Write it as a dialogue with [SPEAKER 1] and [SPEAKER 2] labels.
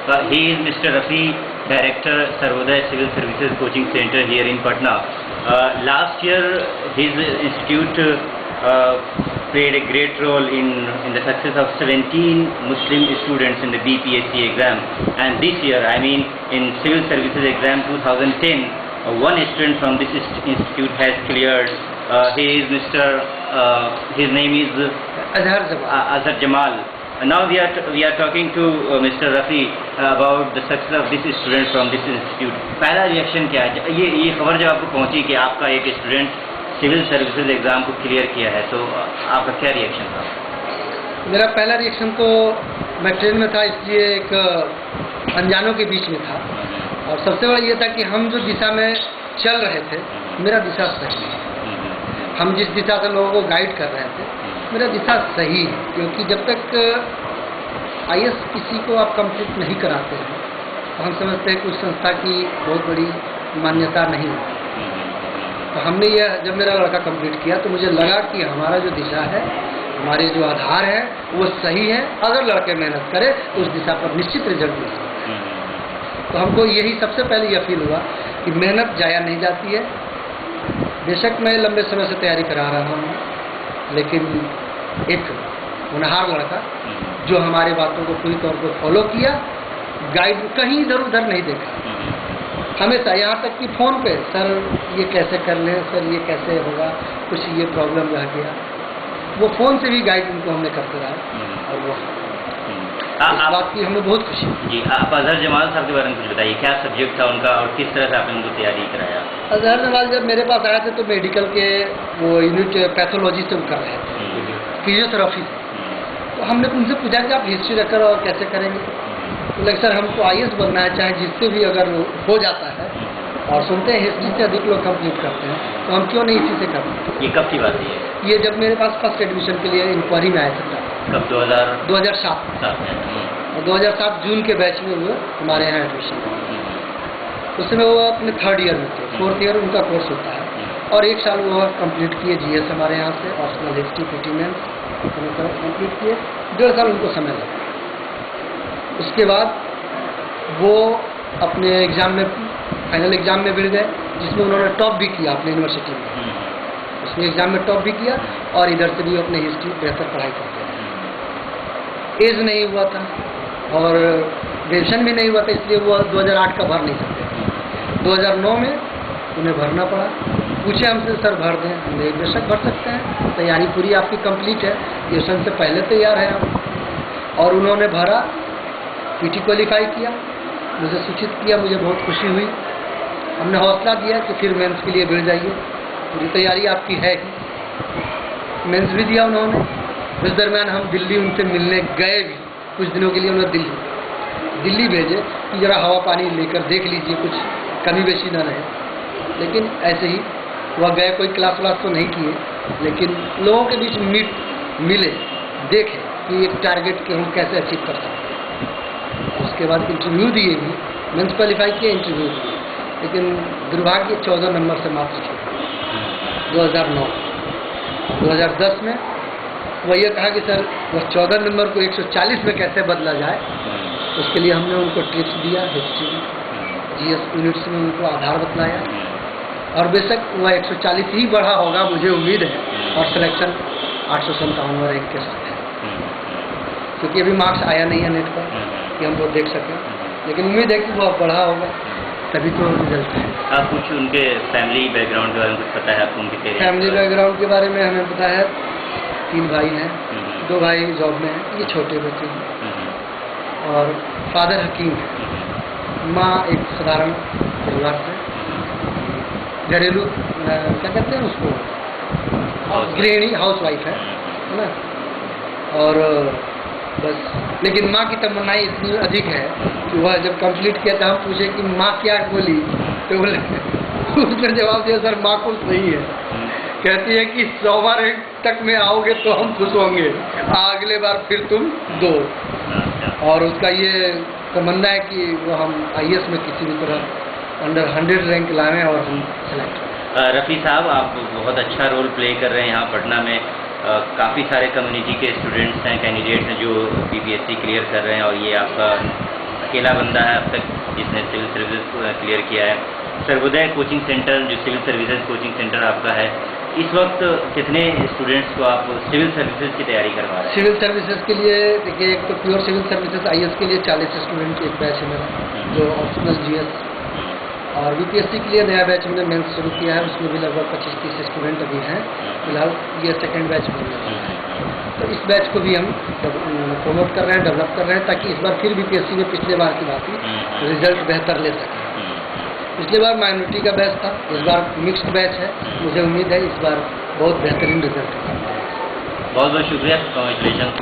[SPEAKER 1] He is Mr. Rafi, Director, Sarvodaya Civil Services Coaching Center here in Patna. Last year, his institute played a great role in the success of 17 Muslim students in the BPSC exam. And this year, I mean in Civil Services exam 2010, one student from this institute has cleared. He is his name is Azhar Jamal. Now we are talking to Mr. Rafi about the success of this student from this institute. पहला reaction क्या है? ये खबर जब आपको पहुंची कि आपका एक स्टूडेंट सिविल सर्विसेज एग्जाम को क्लियर किया है, तो आपका क्या रिएक्शन था?
[SPEAKER 2] मेरा पहला रिएक्शन तो मैं ट्रेन में था, इसलिए एक अनजानों के बीच में था, और सबसे बड़ा ये था कि हम जो दिशा में चल रहे थे मेरा दिशा सही है। हम जिस दिशा से लोगों को गाइड कर रहे थे मेरा दिशा सही है, क्योंकि जब तक IAS किसी को आप कंप्लीट नहीं कराते हैं तो हम समझते हैं कि उस संस्था की बहुत बड़ी मान्यता नहीं है। तो हमने यह जब मेरा लड़का कंप्लीट किया तो मुझे लगा कि हमारा जो दिशा है, हमारे जो आधार है वो सही है। अगर लड़के मेहनत करें तो उस दिशा पर निश्चित रिजल्ट मिल सकता है। तो हमको यही सबसे पहले यह फील हुआ कि मेहनत जाया नहीं जाती है। बेशक मैं लंबे समय से तैयारी करा रहा हूँ, लेकिन एक होनहार लड़का जो हमारी बातों को पूरी तौर पर फॉलो किया, गाइड कहीं इधर उधर नहीं देखा, हमेशा यहाँ तक कि फ़ोन पे सर ये कैसे कर लें, सर ये कैसे होगा, कुछ ये प्रॉब्लम रह गया, वो फ़ोन से भी गाइड उनको हमने करते रहा। और वो इस बात की हमें बहुत खुशी
[SPEAKER 1] जी। आप अजहर जमाल साहब के बारे में कुछ बताइए, क्या सब्जेक्ट था उनका और किस तरह से आपने उनको तैयारी कराया?
[SPEAKER 2] अजहर जमाल जब मेरे पास आए थे तो मेडिकल के वो यूनिट पैथोलॉजी से कर रहे थे, फिजियोथेरेपी से। तो हमने उनसे पूछा कि आप हिस्ट्री रखकर और कैसे करेंगे? तो लगे सर हमको IAS बनना है, चाहे जिससे भी अगर हो जाता है, और सुनते हैं हिस्ट्री से अधिक लोग कंप्लीट करते हैं, तो हम क्यों नहीं इसी से करते?
[SPEAKER 1] ये कब की बात है? ये
[SPEAKER 2] जब मेरे पास फर्स्ट एडमिशन के लिए इंक्वायरी में आए थे।
[SPEAKER 1] कब?
[SPEAKER 2] 2007 में। और 2007 जून के बैच में वो हमारे यहाँ एडमिशन। उसमें वो अपने 3rd ईयर में थे, 4th ईयर उनका कोर्स होता है, और 1 साल वो कंप्लीट किए GS हमारे यहाँ से, optional history PT mains complete किए। 1.5 साल उनको समय लगा। उसके बाद वो अपने एग्ज़ाम में फाइनल एग्ज़ाम में भिड़ गए, जिसमें उन्होंने टॉप भी किया अपने यूनिवर्सिटी में। उसमें एग्ज़ाम में टॉप भी किया और इधर से भी अपने हिस्ट्री बेहतर पढ़ाई करते हैं। एज नहीं हुआ था और ग्रेजुएशन भी नहीं हुआ था, इसलिए वो 2008 का भर नहीं सकते। 2009 में उन्हें भरना पड़ा। पूछे हमसे सर भर दें? हमने बेशक भर सकते हैं, तैयारी पूरी आपकी कंप्लीट है, ग्रेजुएशन से पहले तैयार है आप। और उन्होंने भरा, PT क्वालिफाई किया, मुझे सूचित किया, मुझे बहुत खुशी हुई। हमने हौसला दिया कि फिर मेंस के लिए भिड़ जाइए, पूरी तैयारी आपकी है ही। मेंस भी दिया उन्होंने। इस दरम्यान हम दिल्ली उनसे मिलने गए भी, कुछ दिनों के लिए उन्होंने दिल्ली भेजे कि ज़रा हवा पानी लेकर देख लीजिए, कुछ कमी बेशी ना रहे। लेकिन ऐसे ही वह गए, कोई क्लास व्लास तो नहीं किए, लेकिन लोगों के बीच मिले, देखे कि एक टारगेट के हम कैसे अचीव कर सकते हैं। उसके बाद इंटरव्यू दिए भी, मेंस क्वालिफाई किए, इंटरव्यू दिए, लेकिन दुर्भाग्य 14 नंबर से मात्र छूटे। 2009 2010 में वह ये कहा कि सर वह 14 नंबर को 140 में कैसे बदला जाए, उसके लिए हमने उनको टिप्स दिया, हिस्ट्री GS यूनिट्स में उनको आधार बतलाया, और बेशक वह 140 ही बढ़ा होगा, मुझे उम्मीद है, और सिलेक्शन 857 रैंक के साथ है। क्योंकि अभी मार्क्स आया नहीं है नेट पर कि हम वो देख सकें, लेकिन उम्मीद है कि वह बढ़ा होगा, तभी तो रिजल्ट है।
[SPEAKER 1] आप कुछ उनके फैमिली बैकग्राउंड के बारे में कुछ पता है आपको? उनके
[SPEAKER 2] फैमिली बैकग्राउंड के बारे में हमें पता है, 3 भाई हैं, 2 भाई जॉब में हैं, ये छोटे बच्चे हैं, और फादर हकीम है, माँ एक साधारण परिवार से, घरेलू क्या कहते हैं उसको, गृहिणी, हाउस वाइफ है ना। और बस, लेकिन माँ की तमन्नाएं इतनी अधिक है कि वह जब कंप्लीट किया था, हम पूछे कि माँ क्या बोली, तो बोले उसने जवाब दिया सर माँ कुछ नहीं है, कहती है कि 100 रैंक तक में आओगे तो हम खुश होंगे, अगले बार फिर तुम दो। और उसका ये तमन्ना है कि वो हम IAS में किसी भी तरह अंडर 100 रैंक लाएं और हम सेलेक्ट करें।
[SPEAKER 1] रफ़ी साहब, आप बहुत अच्छा रोल प्ले कर रहे हैं यहाँ पटना में। काफ़ी सारे कम्युनिटी के स्टूडेंट्स हैं, कैंडिडेट्स हैं जो BPSC क्लियर कर रहे हैं, और ये आपका अकेला बंदा है अब तक जिसने सिविल सर्विसेज क्लियर किया है। सर्वोदय कोचिंग सेंटर जो सिविल सर्विसेज कोचिंग सेंटर आपका है, इस वक्त कितने स्टूडेंट्स को आप सिविल सर्विसेज की तैयारी करवा रहे हैं?
[SPEAKER 2] सिविल सर्विसेज के लिए देखिए, एक तो प्योर सिविल सर्विसेज IAS के लिए 40 स्टूडेंट एक बैच है मेरा, जो ऑप्शनल GS, और BPSC के लिए नया बैच मैंने मेंस शुरू किया है, उसमें भी लगभग 25-30 स्टूडेंट अभी हैं फिलहाल। ये सेकेंड बैच बन रहा है, तो इस बैच को भी हम प्रमोट कर रहे हैं, डेवलप कर रहे हैं, ताकि इस बार फिर BPSC में पिछले बार की बात ही रिजल्ट बेहतर ले सकें। पिछले बार माइनॉरिटी का बैच था, इस बार मिक्स्ड बैच है, मुझे उम्मीद है इस बार बहुत बेहतरीन रिजल्ट होगा।
[SPEAKER 1] बहुत बहुत शुक्रिया, कॉन्ग्रेचुलेशन।